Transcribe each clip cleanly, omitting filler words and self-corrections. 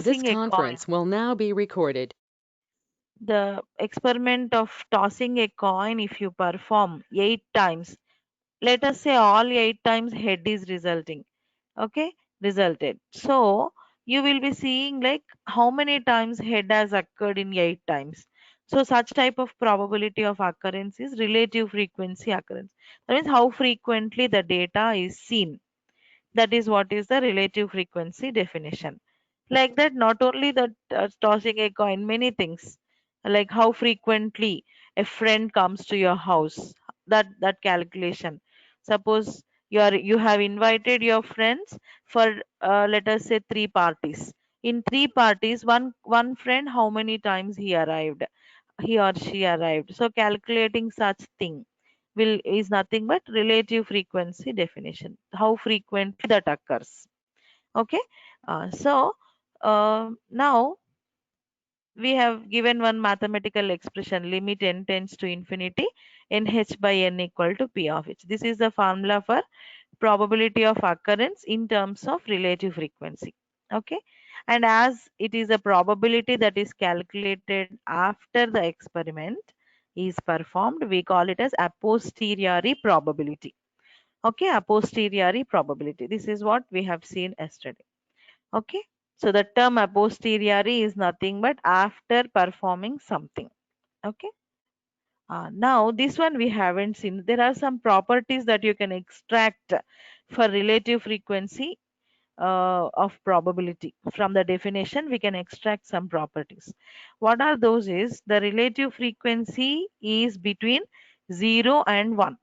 This tossing a coin. conference will now be recorded. The experiment of tossing a coin, if you perform 8 times, let us say all 8 times head is resulting. Okay, resulted. So you will be seeing like how many times head has occurred in 8 times. So such type of probability of occurrence is relative frequency occurrence. That means how frequently the data is seen. That is what is the relative frequency definition. Like that, not only that tossing a coin, many things, like how frequently a friend comes to your house, that calculation. Suppose you have invited your friends for let us say 3 parties. In 3 parties, one friend, how many times he or she arrived. So calculating such thing will is nothing but relative frequency definition, how frequently that occurs. Okay, now we have given one mathematical expression, limit n tends to infinity, nh by n equal to p of h. This is the formula for probability of occurrence in terms of relative frequency. Okay, and as it is a probability that is calculated after the experiment is performed, we call it as a posteriori probability. Okay, a posteriori probability, this is what we have seen yesterday. Okay, so the term a posteriori is nothing but after performing something. Okay, now this one we haven't seen. There are some properties that you can extract for relative frequency of probability. From the definition we can extract some properties. What are those? Is the relative frequency is between 0 and 1.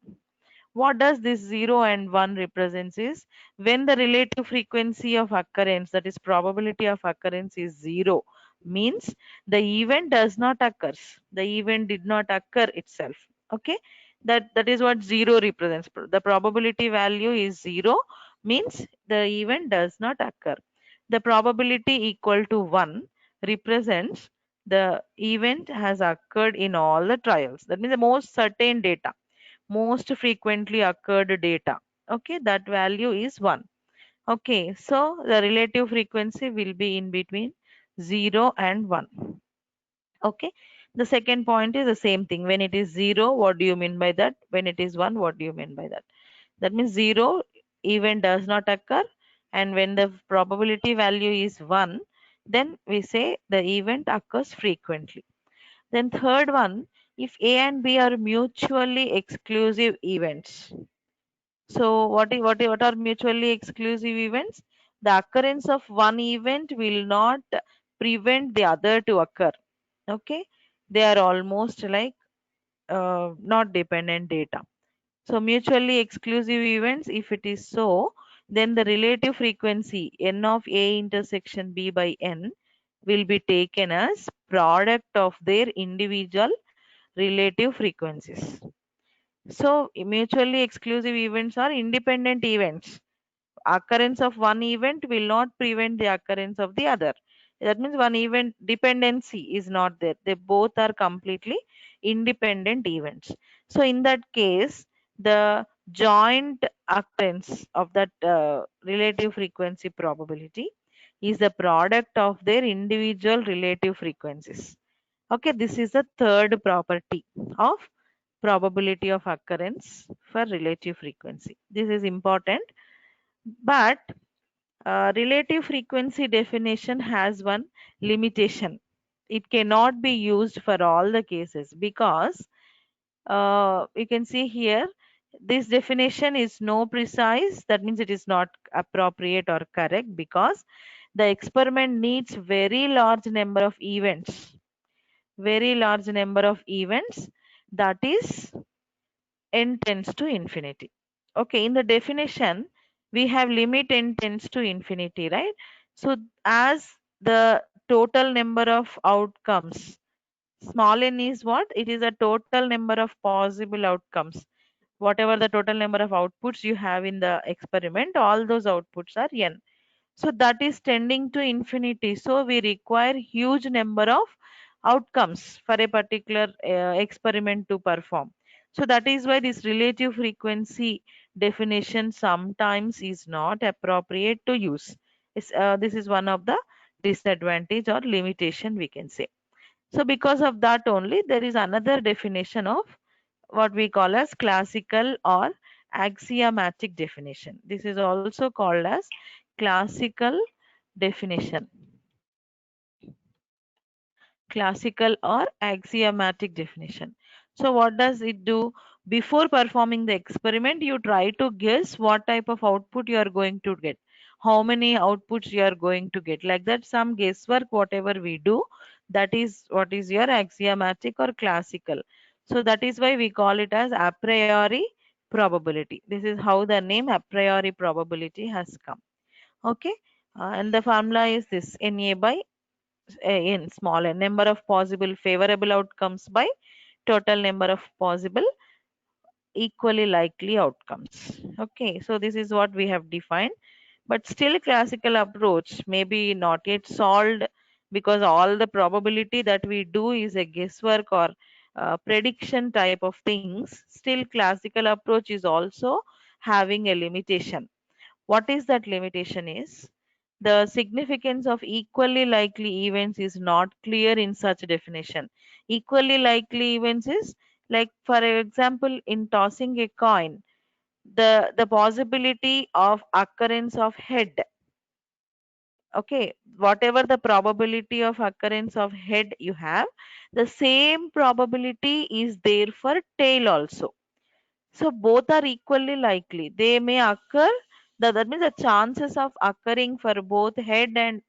What does this 0 and 1 represents is when the relative frequency of occurrence, that is probability of occurrence, is 0, means the event does not occur. The event did not occur itself. Okay, that is what 0 represents. The probability value is 0, means the event does not occur. The probability equal to 1 represents the event has occurred in all the trials. That means the most certain data, most frequently occurred data. Okay, that value is 1. Okay, so the relative frequency will be in between 0 and 1. Okay, the second point is the same thing. When it is 0, what do you mean by that? When it is 1, what do you mean by that? That means 0 event does not occur, and when the probability value is 1, then we say the event occurs frequently. Then third one, if A and B are mutually exclusive events. So what are mutually exclusive events? The occurrence of one event will not prevent the other to occur. Okay, they are almost like not dependent data. So mutually exclusive events, if it is so, then the relative frequency n of A intersection B by n will be taken as product of their individual relative frequencies. So mutually exclusive events are independent events. Occurrence of one event will not prevent the occurrence of the other. That means one event dependency is not there. They both are completely independent events. So in that case, the joint occurrence of that relative frequency probability is the product of their individual relative frequencies. Okay, this is the third property of probability of occurrence for relative frequency. This is important, but relative frequency definition has one limitation. It cannot be used for all the cases because you can see here this definition is no precise. That means it is not appropriate or correct because the experiment needs very large number of events. Very large number of events, that is n tends to infinity. Okay, in the definition, we have limit n tends to infinity, right? So as the total number of outcomes, small n is what? It is a total number of possible outcomes. Whatever the total number of outputs you have in the experiment, all those outputs are n. So that is tending to infinity. So we require huge number of outcomes for a particular experiment to perform. So that is why this relative frequency definition sometimes is not appropriate to use. This is one of the disadvantage or limitation, we can say. So because of that only, there is another definition of what we call as classical or axiomatic definition. This is also called as classical definition. Classical or axiomatic definition. So what does it do? Before performing the experiment, you try to guess what type of output you are going to get, how many outputs you are going to get. Like that, some guesswork, whatever we do, that is what is your axiomatic or classical. So that is why we call it as a priori probability. This is how the name a priori probability has come. Okay. And the formula is this: Na by n, small n, number of possible favorable outcomes by total number of possible equally likely outcomes. Okay, so this is what we have defined, but still classical approach may be not yet solved, because all the probability that we do is a guesswork or prediction type of things. Still classical approach is also having a limitation. What is that limitation is, the significance of equally likely events is not clear in such definition. Equally likely events is, like for example, in tossing a coin, the possibility of occurrence of head. Okay, whatever the probability of occurrence of head you have, the same probability is there for tail also. So both are equally likely. They may occur. That means the chances of occurring for both head and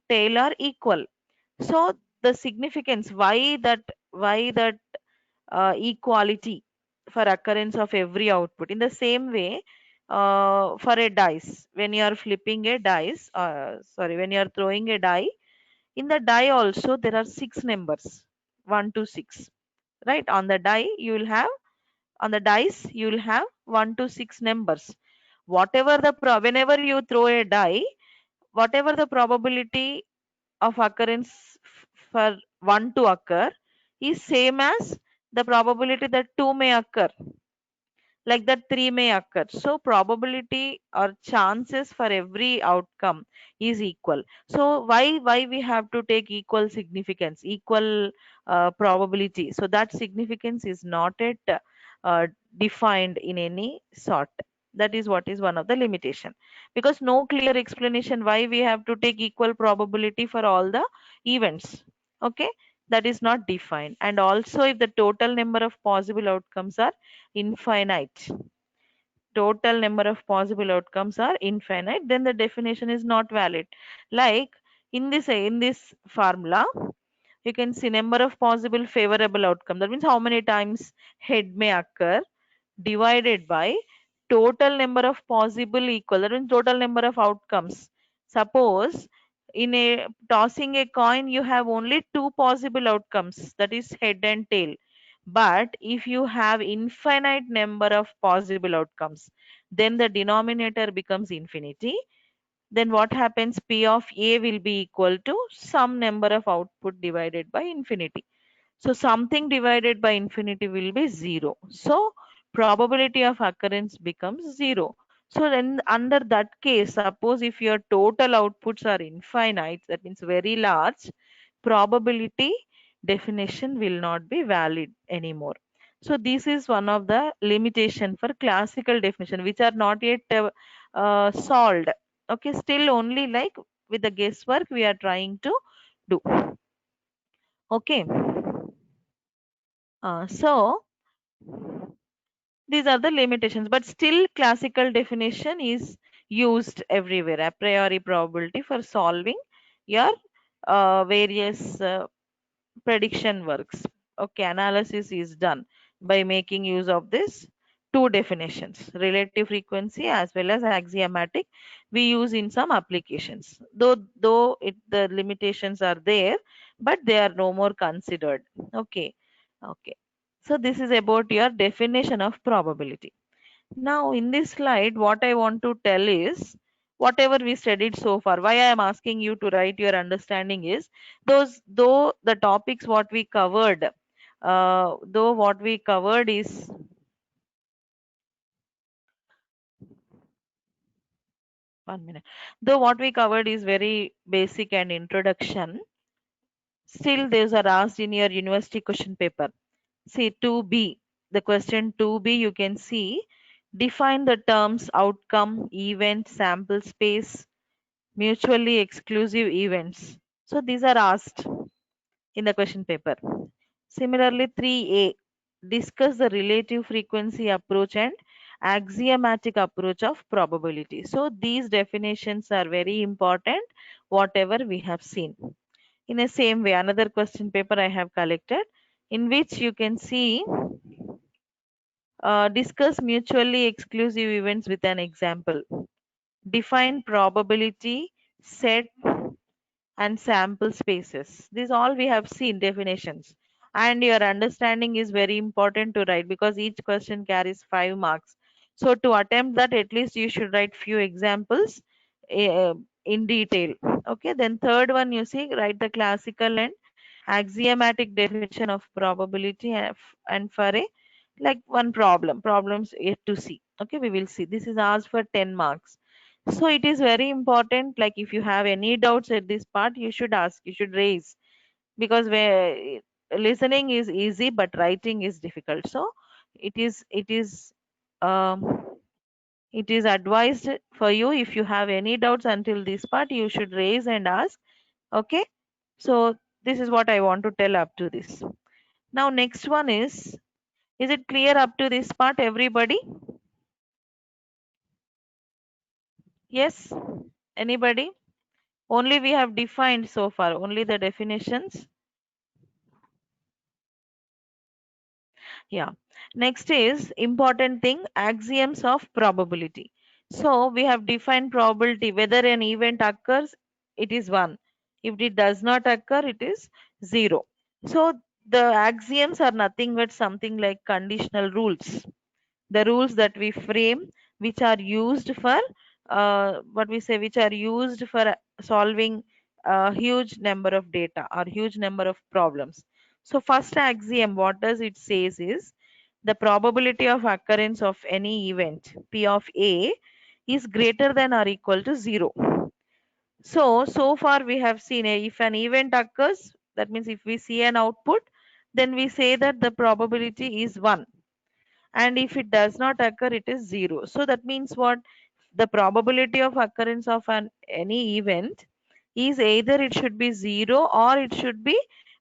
tail are equal. So the significance, why that equality for occurrence of every output. In the same way, for a dice, when you are flipping a dice, sorry, when you are throwing a die, in the die also there are six numbers, 1 to 6. Right? On the dice you will have 1 to 6 numbers. Whenever you throw a die, whatever the probability of occurrence for 1 to occur is same as the probability that 2 may occur, like that 3 may occur. So probability or chances for every outcome is equal. So why we have to take equal significance, equal probability? So that significance is not yet defined in any sort. That is what is one of the limitation, because no clear explanation why we have to take equal probability for all the events. Okay, that is not defined. And also, if the total number of possible outcomes are infinite, total number of possible outcomes are infinite, then the definition is not valid. Like in this formula, you can see number of possible favorable outcome, that means how many times head may occur, divided by total number of possible equal, that means total number of outcomes. Suppose in a tossing a coin, you have only two possible outcomes, that is head and tail. But if you have infinite number of possible outcomes, then the denominator becomes infinity. Then what happens? P of A will be equal to some number of output divided by infinity. So something divided by infinity will be 0. So probability of occurrence becomes 0. So then under that case, suppose if your total outputs are infinite, that means very large, probability definition will not be valid anymore. So this is one of the limitation for classical definition, which are not yet solved. Okay, still only like with the guesswork we are trying to do. Okay. So these are the limitations, but still classical definition is used everywhere. A priori probability for solving your various prediction works. Okay, analysis is done by making use of this two definitions, relative frequency as well as axiomatic. We use in some applications, the limitations are there, but they are no more considered. Okay. Okay, so this is about your definition of probability. Now, in this slide, what I want to tell is whatever we studied so far. Why I am asking you to write your understanding is, though the topics what we covered, though what we covered is 1 minute. Though what we covered is very basic and introduction, still those are asked in your university question paper. See 2B, the question 2B, you can see define the terms outcome, event, sample space, mutually exclusive events. So these are asked in the question paper. Similarly, 3A, discuss the relative frequency approach and axiomatic approach of probability. So these definitions are very important, whatever we have seen. In the same way, another question paper I have collected in which you can see discuss mutually exclusive events with an example. Define probability set and sample spaces. These all we have seen definitions. And your understanding is very important to write because each question carries 5 marks. So to attempt that, at least you should write few examples uh, in detail. Okay. Then third one, you see, write the classical and axiomatic definition of probability and for a like one problems yet to see. Okay, we will see. This is asked for 10 marks. So it is very important, like if you have any doubts at this part, you should ask, you should raise, because where listening is easy but writing is difficult. So it is um, it is advised for you, if you have any doubts until this part, you should raise and ask. Okay, so this is what I want to tell up to this. Now next one is it clear up to this part, everybody? Yes, anybody? Only we have defined so far, only the definitions. Yeah. Next is important thing, axioms of probability. So we have defined probability. Whether an event occurs, it is 1. If it does not occur, it is 0. So the axioms are nothing but something like conditional rules. The rules that we frame, which are used for what we say, which are used for solving a huge number of data or huge number of problems. So first axiom, what does it says is the probability of occurrence of any event p of a is greater than or equal to 0. So far we have seen if an event occurs, that means if we see an output, then we say that the probability is 1, and if it does not occur, it is 0. So that means what, the probability of occurrence of any event is either it should be 0 or it should be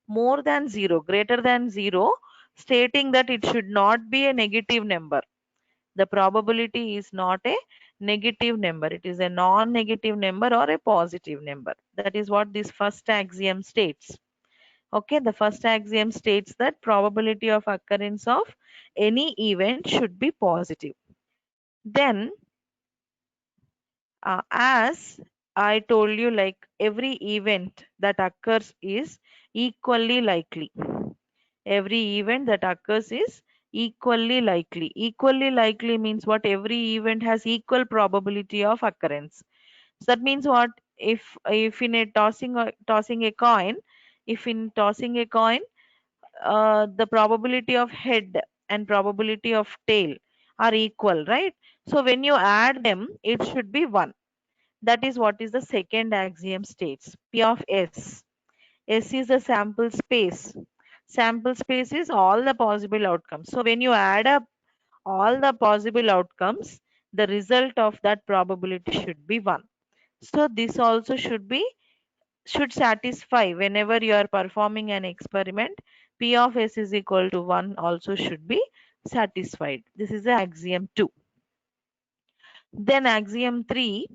more than 0, greater than 0, stating that it should not be a negative number. The probability is not a negative number, it is a non-negative number or a positive number. That is what this first axiom states. Okay, the first axiom states that probability of occurrence of any event should be positive. Then, as I told you, like every event that occurs is equally likely. Every event that occurs is equally likely. Equally likely means what? Every event has equal probability of occurrence. So that means what? If in a tossing a coin, if in tossing a coin, the probability of head and probability of tail are equal, right? So when you add them, it should be 1. That is what is the second axiom states. P of S. S is the sample space. Sample space is all the possible outcomes. So when you add up all the possible outcomes, the result of that probability should be 1. So this also should satisfy whenever you are performing an experiment. P of S is equal to 1 also should be satisfied. This is the axiom 2. Then axiom 3,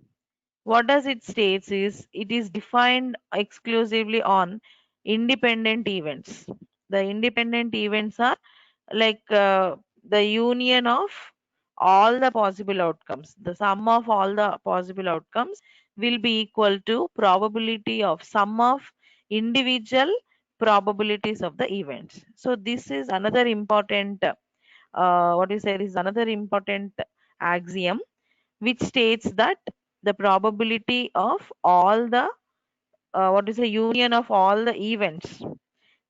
what does it states is it is defined exclusively on independent events. The independent events are like the union of all the possible outcomes. The sum of all the possible outcomes will be equal to probability of sum of individual probabilities of the events. So this is another important what you say is another important axiom, which states that the probability of all the what is the union of all the events,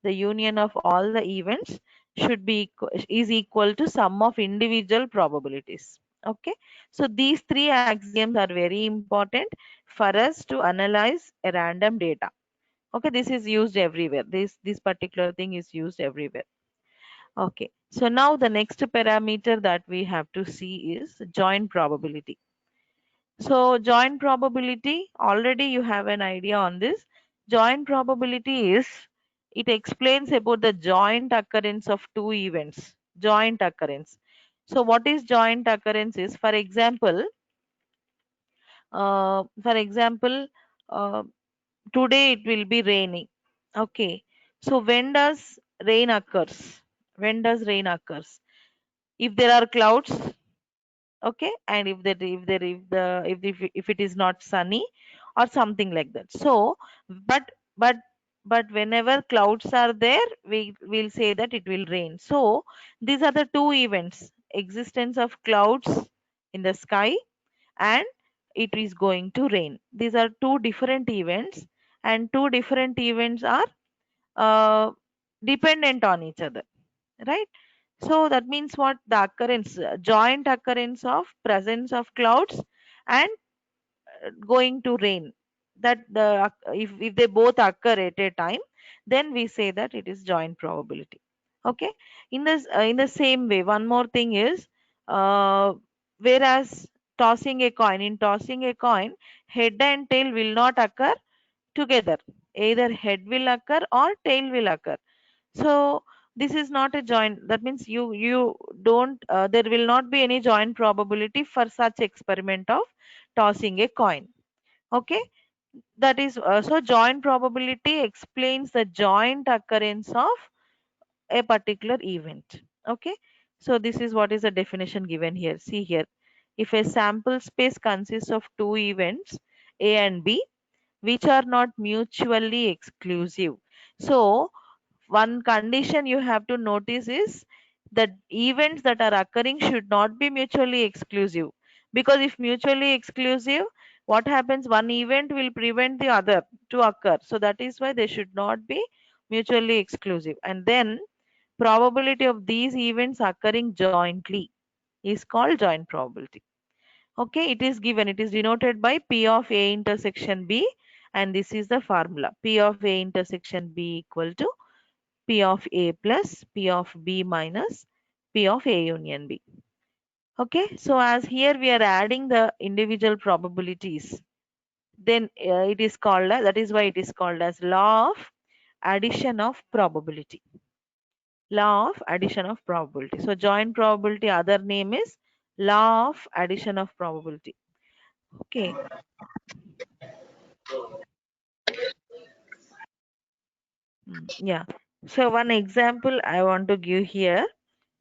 the union of all the events should be is equal to sum of individual probabilities. Okay, so these three axioms are very important for us to analyze a random data. Okay, this is used everywhere. This particular thing is used everywhere. Okay, so now the next parameter that we have to see is joint probability. So joint probability, already you have an idea on this. Joint probability is, it explains about the joint occurrence of two events. Joint occurrence. So what is joint occurrence is, for example, uh, today it will be raining. Okay. So when does rain occurs? When does rain occurs? If there are clouds, okay, and if it is not sunny or something like that. So but but but whenever clouds are there, we will say that it will rain. So these are the two events: existence of clouds in the sky, and it is going to rain. These are two different events, and two different events are uh, dependent on each other, right? So that means what? The occurrence, joint occurrence of presence of clouds and going to rain, that if they both occur at a time, then we say that it is joint probability. Okay, in the same way, one more thing is, uh, whereas tossing a coin, head and tail will not occur together. Either head will occur or tail will occur. So this is not a joint. That means you don't. There will not be any joint probability for such experiment of tossing a coin. Okay, that is, so joint probability explains the joint occurrence of a particular event. Okay, so this is what is the definition given here. See here, if a sample space consists of two events, A and B, which are not mutually exclusive. So one condition you have to notice is that events that are occurring should not be mutually exclusive, because if mutually exclusive, what happens? One event will prevent the other to occur. So that is why they should not be mutually exclusive. And then probability of these events occurring jointly is called joint probability. Okay, it is given, it is denoted by P of A intersection B, and this is the formula. P of A intersection B equal to P of A plus P of B minus P of A union B. Okay, so as here we are adding the individual probabilities, then it is called as, that is why it is called as law of addition of probability. Law of addition of probability. So joint probability, other name is law of addition of probability. Okay. Yeah. So one example I want to give here.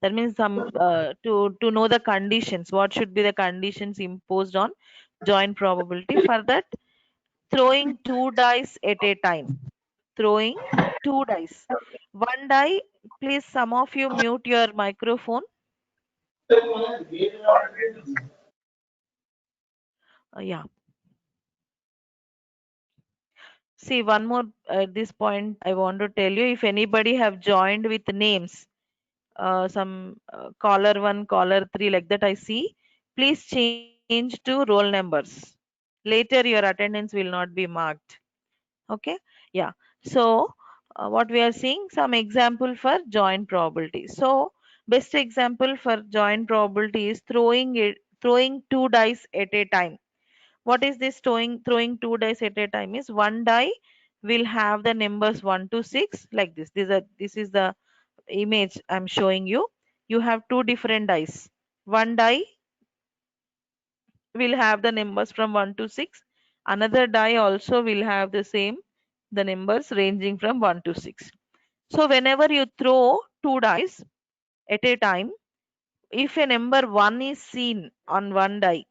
That means some, to know the conditions. What should be the conditions imposed on joint probability? For that, throwing two dice at a time. Throwing two dice. One die. Please, some of you mute your microphone. Yeah. See, one more at this point I want to tell you. If anybody have joined with names, some caller 1, caller 3, like that I see, please change to roll numbers. Later your attendance will not be marked. Okay, yeah. So what we are seeing, some example for joint probability. So best example for joint probability is throwing two dice at a time. What is this throwing two dice at a time? Is one die will have the numbers 1 to 6, like this. This is the image I'm showing you. You have two different dice. One die will have the numbers from 1 to 6. Another die also will have the same, the numbers ranging from 1 to 6. So whenever you throw two dice at a time, if a number 1 is seen on one die,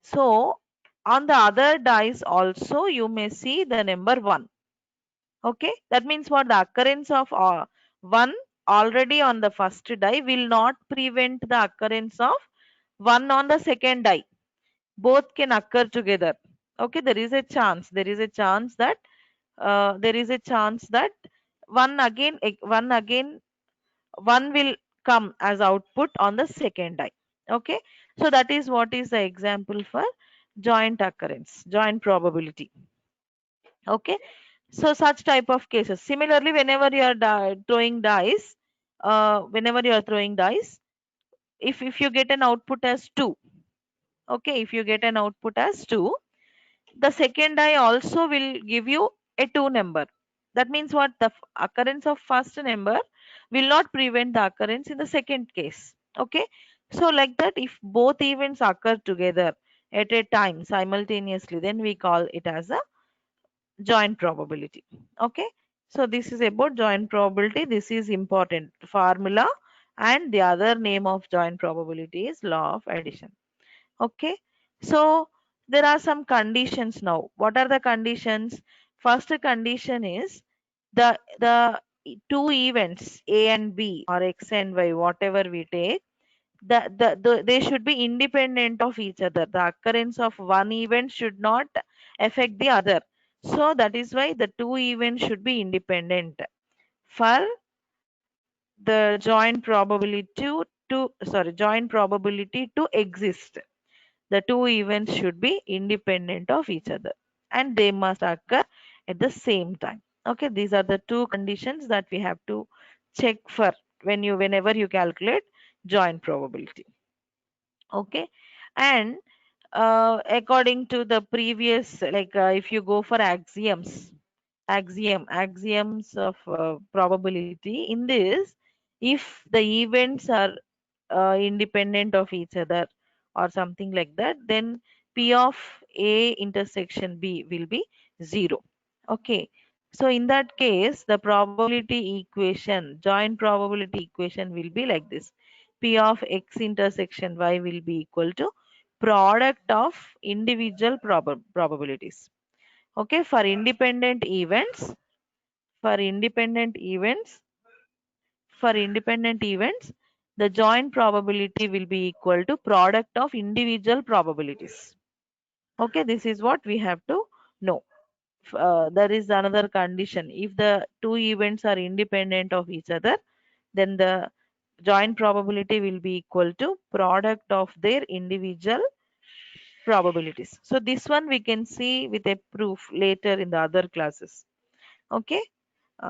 so on the other dice also you may see the number 1. Okay, that means what? The occurrence of 1 already on the first die will not prevent the occurrence of 1 on the second die. Both can occur together. Okay, there is a chance that one again, one will come as output on the second die. Okay, So that is what is the example for joint occurrence, joint probability. Okay. So such type of cases. Similarly, whenever you are throwing dice, whenever you are throwing dice, if you get an output as 2, okay, if you get an output as 2, the second die also will give you a 2 number. That means what? The occurrence of first number will not prevent the occurrence in the second case. Okay. So like that, if both events occur together at a time simultaneously, then we call it as a joint probability. Okay. So this is about joint probability. This is important formula, and the other name of joint probability is law of addition. Okay. So there are some conditions now. What are the conditions? First condition is the two events A and B or X and Y, whatever we take, they should be independent of each other. The occurrence of one event should not affect the other. So that is why the two events should be independent. For the joint probability to exist, the two events should be independent of each other and they must occur at the same time. Okay, these are the two conditions that we have to check for whenever you calculate joint probability. Okay. And according to the previous, like if you go for axioms of probability, in this, if the events are independent of each other or something like that, then P of A intersection B will be 0. Okay. So in that case, the probability equation, joint probability equation will be like this. P of X intersection Y will be equal to product of individual probabilities. Okay. For independent events, for independent events, the joint probability will be equal to product of individual probabilities. Okay, this is what we have to know. There is another condition. If the two events are independent of each other, then the joint probability will be equal to product of their individual probabilities. So this one we can see with a proof later in the other classes. Okay.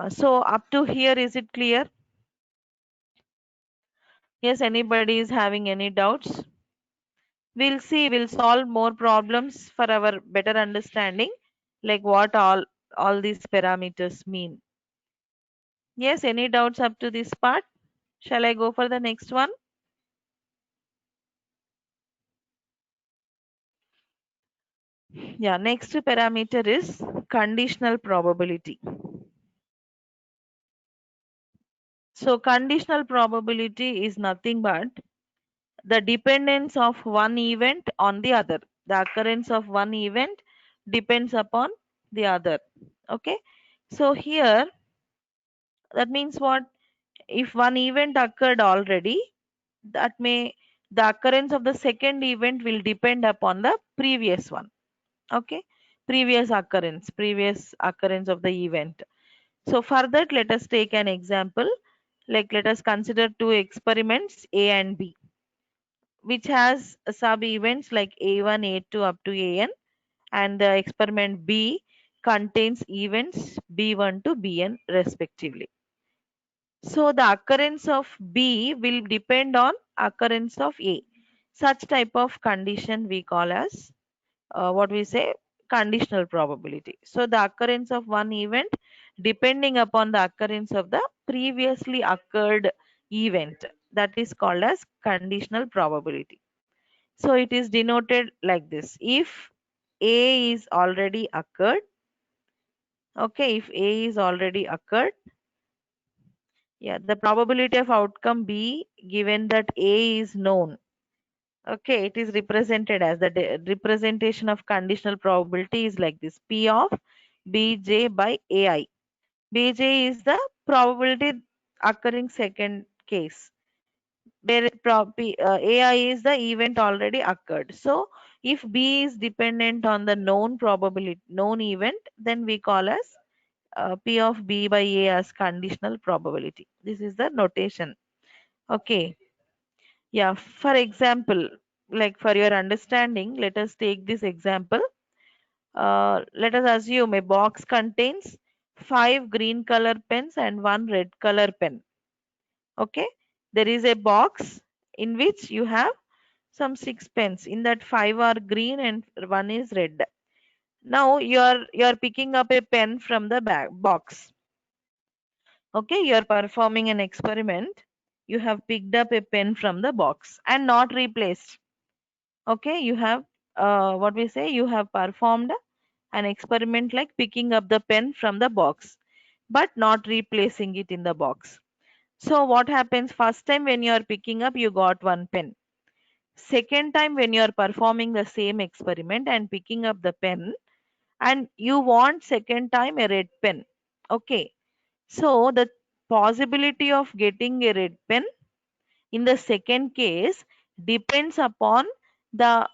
So up to here, is it clear? Yes, anybody is having any doubts? We'll see, we'll solve more problems for our better understanding, like what all these parameters mean. Yes, any doubts up to this part? Shall I go for the next one? Yeah, next parameter is conditional probability. So conditional probability is nothing but the dependence of one event on the other. The occurrence of one event depends upon the other. Okay. So here, that means what? If one event occurred already, that may the occurrence of the second event will depend upon the previous one. Okay. Previous occurrence of the event. So for that, let us take an example. Like let us consider two experiments A and B, which has sub events like A1, A2 up to AN, and the experiment B contains events B1 to Bn respectively. So the occurrence of B will depend on occurrence of A. Such type of condition we call as what we say conditional probability. So the occurrence of one event depending upon the occurrence of the previously occurred event, that is called as conditional probability. So it is denoted like this. If A is already occurred, okay, if A is already occurred, yeah, the probability of outcome B given that A is known. Okay, it is represented as the representation of conditional probability is like this. P of Bj by Ai. Bj is the probability occurring second case, where Ai is the event already occurred. So if B is dependent on the known probability, known event, then we call as P of B by A as conditional probability. This is the notation. Okay. Yeah. For example, like for your understanding, let us take this example. Let us assume a box contains 5 green color pens and 1 red color pen. Okay, there is a box in which you have some 6 pens. In that, 5 are green and one is red. Now you are picking up a pen from the back box. Okay, you are performing an experiment. You have picked up a pen from the box and not replaced. Okay, you have what we say, you have performed an experiment like picking up the pen from the box but not replacing it in the box. So what happens? First time when you are picking up, you got one pen. Second time when you are performing the same experiment and picking up the pen, and you want second time a red pen. Okay, so the possibility of getting a red pen in the second case depends upon the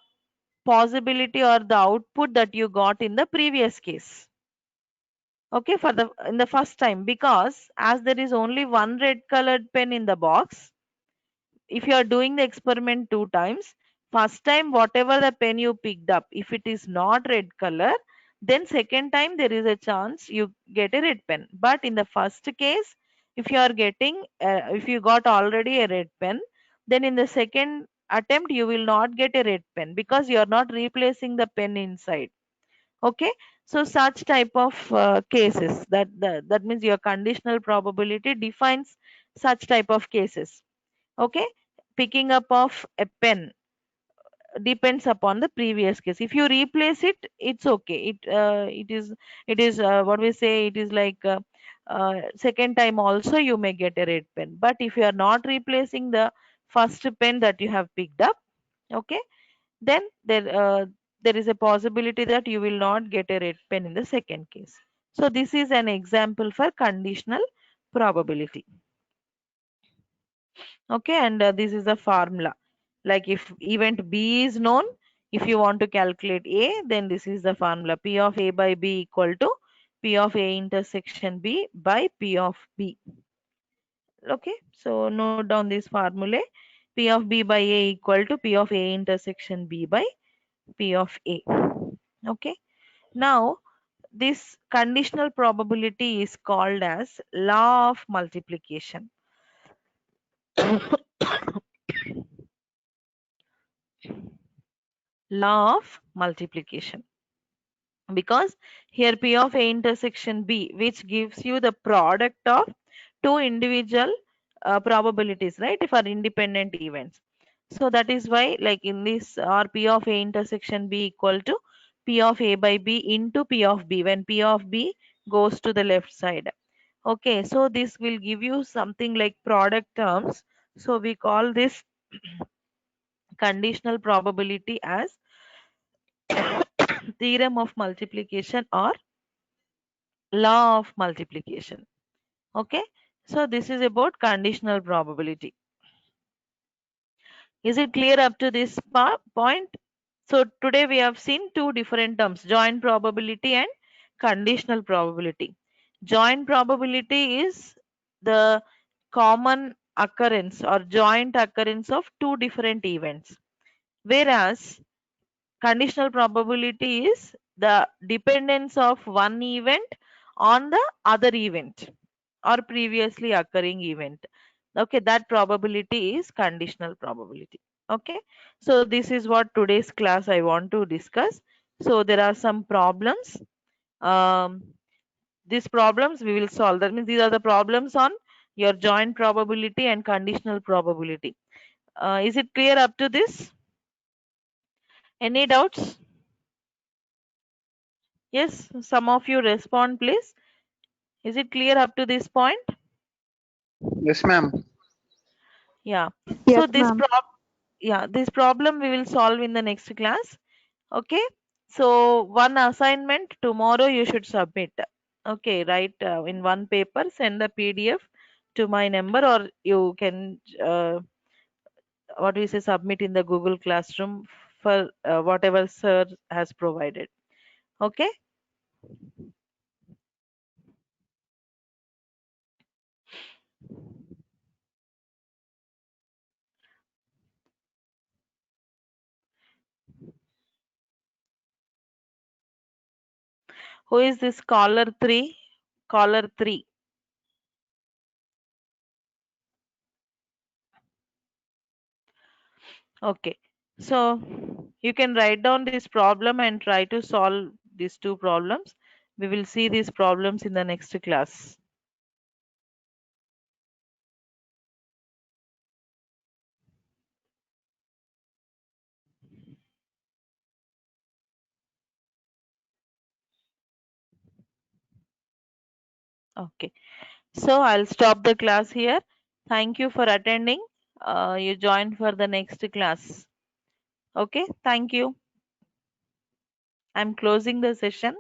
possibility or the output that you got in the previous case. Okay, for the in the first time, because as there is only one red colored pen in the box, if you are doing the experiment 2 times, first time whatever the pen you picked up, if it is not red color, then second time there is a chance you get a red pen. But in the first case, if you are getting if you got already a red pen, then in the second attempt you will not get a red pen because you are not replacing the pen inside. Okay, so such type of cases, that means your conditional probability defines such type of cases. Okay, picking up of a pen depends upon the previous case. If you replace it, it's okay. It is what we say, it is like second time also you may get a red pen. But if you are not replacing the first pen that you have picked up, okay, then there is a possibility that you will not get a red pen in the second case. So this is an example for conditional probability. Okay, and this is a formula. Like if event B is known, if you want to calculate A, then this is the formula. P of A by B equal to P of A intersection B by P of B. Okay, so note down this formula. P of B by A equal to P of A intersection B by P of A. Okay, now this conditional probability is called as law of multiplication. Law of multiplication, because here P of A intersection B, which gives you the product of two individual probabilities, right, for independent events. So that is why, like in this, or P of A intersection B equal to P of A by B into P of B when P of B goes to the left side. Okay, so this will give you something like product terms. So we call this conditional probability as theorem of multiplication or law of multiplication. Okay, so this is about conditional probability. Is it clear up to this point? So today we have seen two different terms, joint probability and conditional probability. Joint probability is the common occurrence or joint occurrence of two different events, whereas conditional probability is the dependence of one event on the other event or previously occurring event. Okay, that probability is conditional probability. Okay, so this is what today's class I want to discuss. So there are some problems. um, these problems we will solve. That means these are the problems on your joint probability and conditional probability. Is it clear up to this? Any doubts? Yes, some of you respond, please. Is it clear up to this point? Yes, ma'am. Yeah. Yes, So this ma'am. this problem we will solve in the next class. Okay. So one assignment tomorrow you should submit. Okay, write in one paper, send the PDF to my number, or you can what we say, submit in the Google Classroom for whatever sir has provided. Okay. Who is this caller 3? Caller 3. Okay. So you can write down this problem and try to solve these two problems. We will see these problems in the next class. Okay. So I'll stop the class here. Thank you for attending. You join for the next class. Okay. Thank you. I'm closing the session.